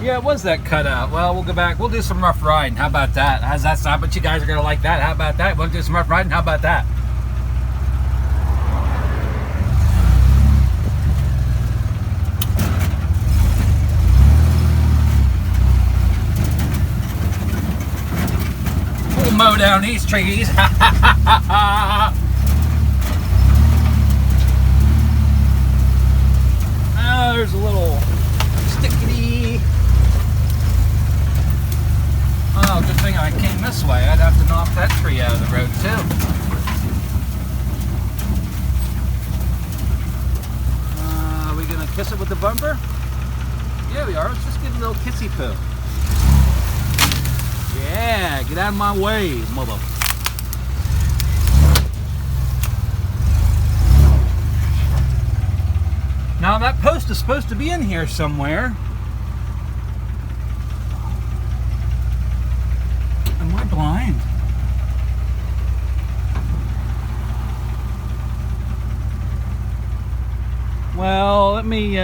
Yeah, it was that cutout. Well, we'll go back. We'll do some rough riding. How about that? How's that sound? But you guys are going to like that. How about that? We'll do some rough riding. How about that? We'll mow down these trees. Oh, there's a little stickity. Oh, good thing I came this way. I'd have to knock that tree out of the road too. Are we gonna kiss it with the bumper? Yeah, we are. Let's just give it a little kissy poo. Yeah, get out of my way, mother. Now that post is supposed to be in here somewhere. Am I blind? Well, let me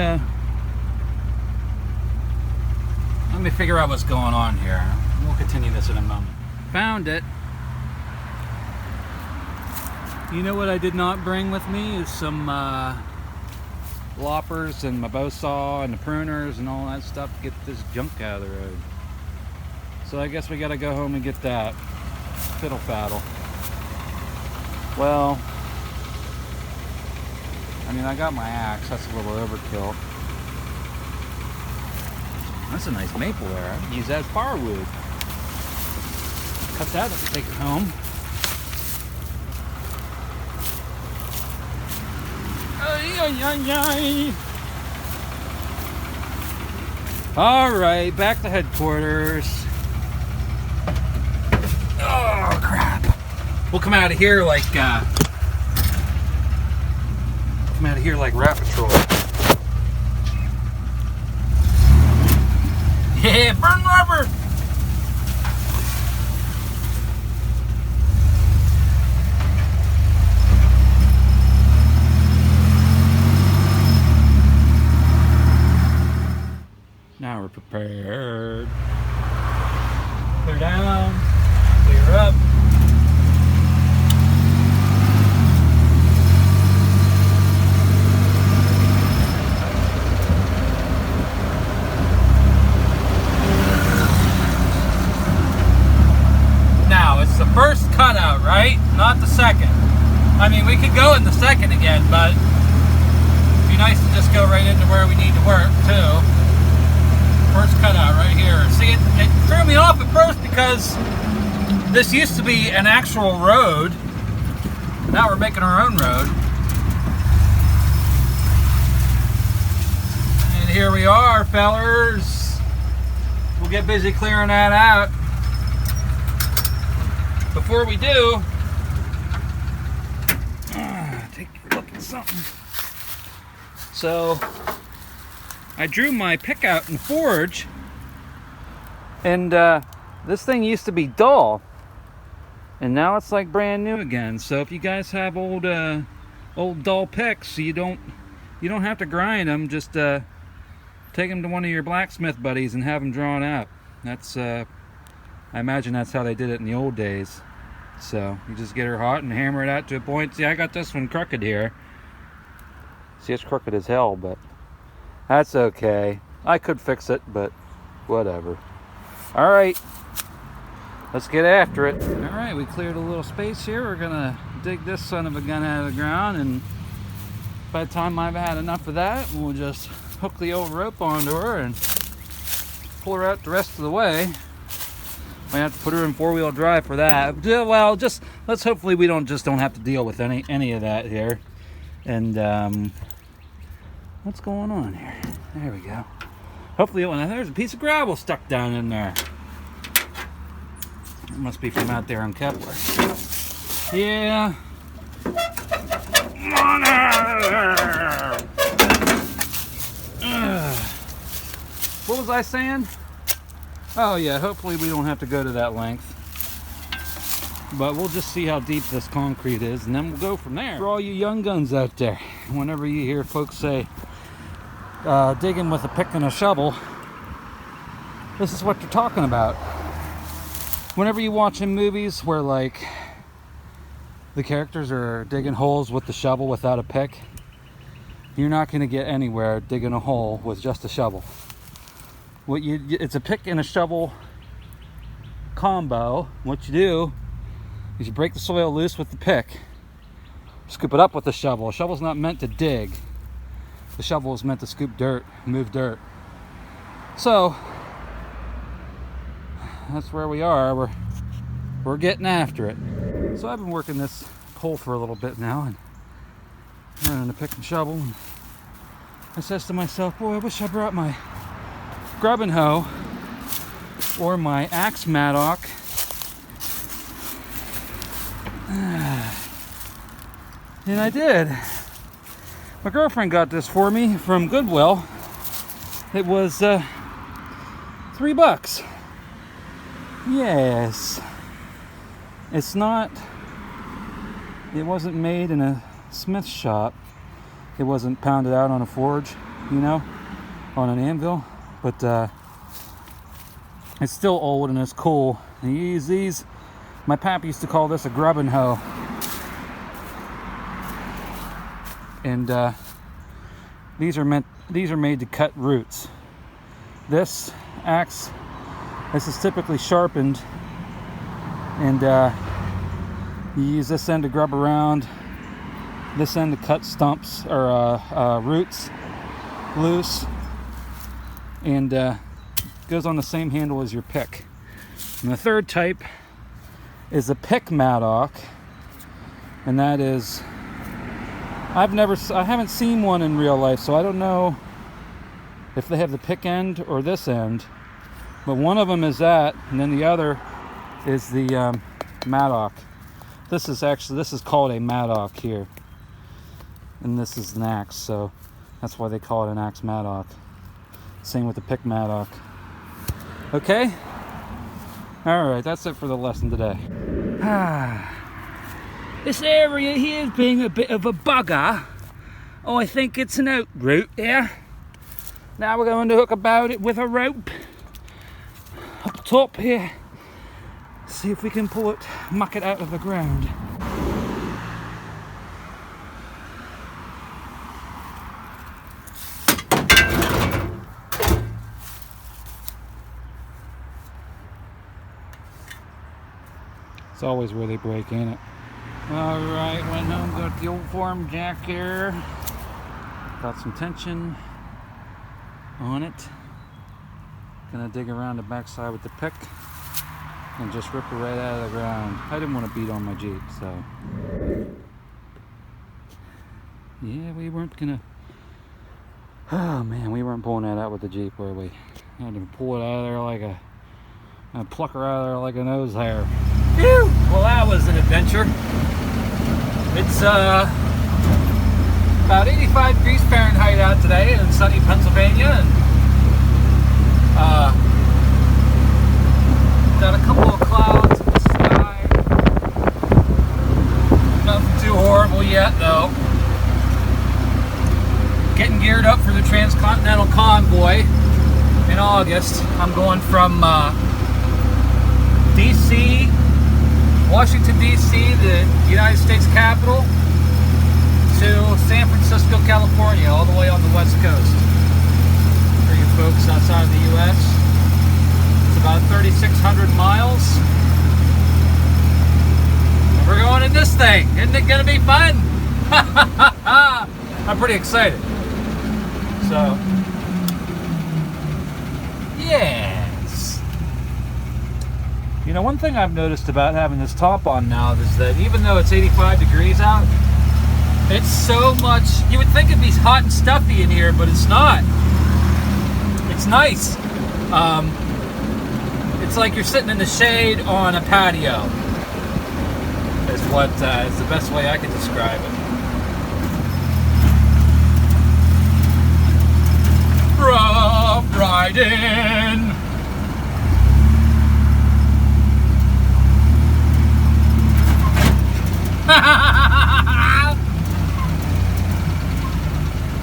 figure out what's going on here. We'll continue this in a moment. Found it. You know what I did not bring with me is some loppers and my bow saw and the pruners and all that stuff to get this junk out of the road. So I guess we gotta go home and get that fiddle faddle. Well, I mean, I got my axe. That's a little overkill. That's a nice maple there. I can use that as firewood. Cut that up and take it home. All right, back to headquarters. Oh crap! We'll come out of here like Rat Patrol. Yeah, burn rubber. Now we're prepared. Clear down, clear up. Now, it's the first cutout, right? Not the second. I mean, we could go in the second again, but it'd be nice to just go right into where we need to work, too. First cutout right here. See, it threw me off at first because this used to be an actual road. Now we're making our own road. And here we are, fellers. We'll get busy clearing that out. Before we do, take a look at something. So, I drew my pick out in the forge, and this thing used to be dull, and now it's like brand new again. So if you guys have old dull picks, you don't have to grind them. Just take them to one of your blacksmith buddies and have them drawn out. That's I imagine that's how they did it in the old days. So you just get her hot and hammer it out to a point. See, I got this one crooked here. See, it's crooked as hell, but that's okay. I could fix it, but whatever. All right, let's get after it. All right, we cleared a little space here. We're gonna dig this son of a gun out of the ground, and by the time I've had enough of that, we'll just hook the old rope onto her and pull her out the rest of the way. Might have to put her in four-wheel drive for that. Well, just let's hopefully we don't have to deal with any of that here. And what's going on here? There we go. Hopefully, there's a piece of gravel stuck down in there. It must be from out there on Kepler. Yeah. What was I saying? Oh yeah, hopefully we don't have to go to that length. But we'll just see how deep this concrete is, and then we'll go from there. For all you young guns out there, whenever you hear folks say digging with a pick and a shovel, this is what you're talking about. Whenever you watch in movies where like the characters are digging holes with the shovel without a pick, you're not going to get anywhere digging a hole with just a shovel. It's a pick and a shovel combo. What you do is you break the soil loose with the pick, scoop it up with the shovel. A shovel's not meant to dig. The shovel is meant to scoop dirt, move dirt. So that's where we are. We're getting after it. So I've been working this hole for a little bit now and running a pick and shovel. And I says to myself, boy, I wish I brought my grubbing hoe or my axe mattock. And I did. My girlfriend got this for me from Goodwill. It was $3. Yes. It wasn't made in a smith shop. It wasn't pounded out on a forge, you know, on an anvil. But it's still old and it's cool. And you use these. My pap used to call this a grubbing hoe. And these are made to cut roots. This axe, this is typically sharpened, and you use this end to grub around, this end to cut stumps or roots loose, and goes on the same handle as your pick. And the third type is a pick mattock, and that is, I haven't seen one in real life, so I don't know if they have the pick end or this end, but one of them is that, and then the other is the mattock. This is called a mattock here, and this is an axe, so that's why they call it an axe mattock. Same with the pick mattock. Okay? Alright, that's it for the lesson today. This area here is being a bit of a bugger. Oh, I think it's an oak root here. Now we're going to hook about it with a rope up top here. See if we can pull it, muck it out of the ground. It's always where they break, ain't it? Alright, went home, got the old form jack here. Got some tension on it. Gonna dig around the backside with the pick and just rip it right out of the ground. I didn't want to beat on my Jeep, so yeah, we weren't gonna. Oh man, we weren't pulling that out with the Jeep, were we? I had to pull it out of there like pluck her out of there like a nose hair. Phew! Well, that was an adventure. It's about 85 degrees Fahrenheit out today in sunny Pennsylvania, and got a couple of clouds in the sky. Nothing too horrible yet, though. Getting geared up for the Transcontinental Convoy in August. I'm going from DC, Washington, D.C., the United States capital, to San Francisco, California, all the way on the West Coast. For you folks outside of the U.S., it's about 3,600 miles. And we're going in this thing. Isn't it going to be fun? I'm pretty excited. So, yes. You know, one thing I've noticed about having this top on now is that even though it's 85 degrees out, it's so much, you would think it'd be hot and stuffy in here, but it's not. It's nice. It's like you're sitting in the shade on a patio. Is what is the best way I can describe it. Rough riding.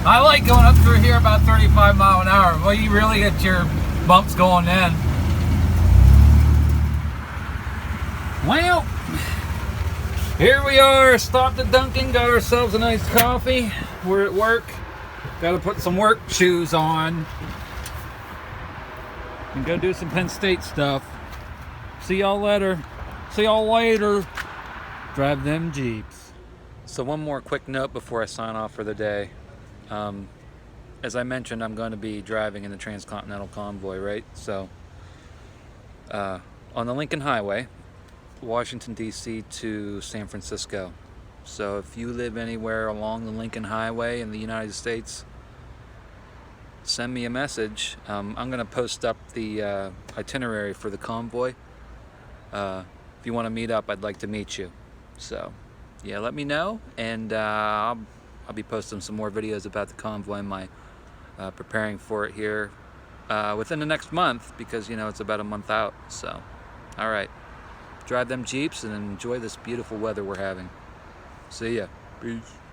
I like going up through here about 35 miles an hour. Well, you really get your bumps going in. Well, here we are, stopped at Dunkin', got ourselves a nice coffee. We're at work. Gotta put some work shoes on and go do some Penn State stuff. See y'all later. See y'all later. Drive them Jeeps. So one more quick note before I sign off for the day. As I mentioned, I'm going to be driving in the Transcontinental Convoy, right? So, on the Lincoln Highway, Washington, D.C. to San Francisco. So if you live anywhere along the Lincoln Highway in the United States, send me a message. I'm going to post up the itinerary for the convoy. If you want to meet up, I'd like to meet you. So, yeah, let me know, and I'll be posting some more videos about the convoy and my preparing for it here within the next month, because, you know, it's about a month out. So, all right. Drive them Jeeps and enjoy this beautiful weather we're having. See ya. Peace.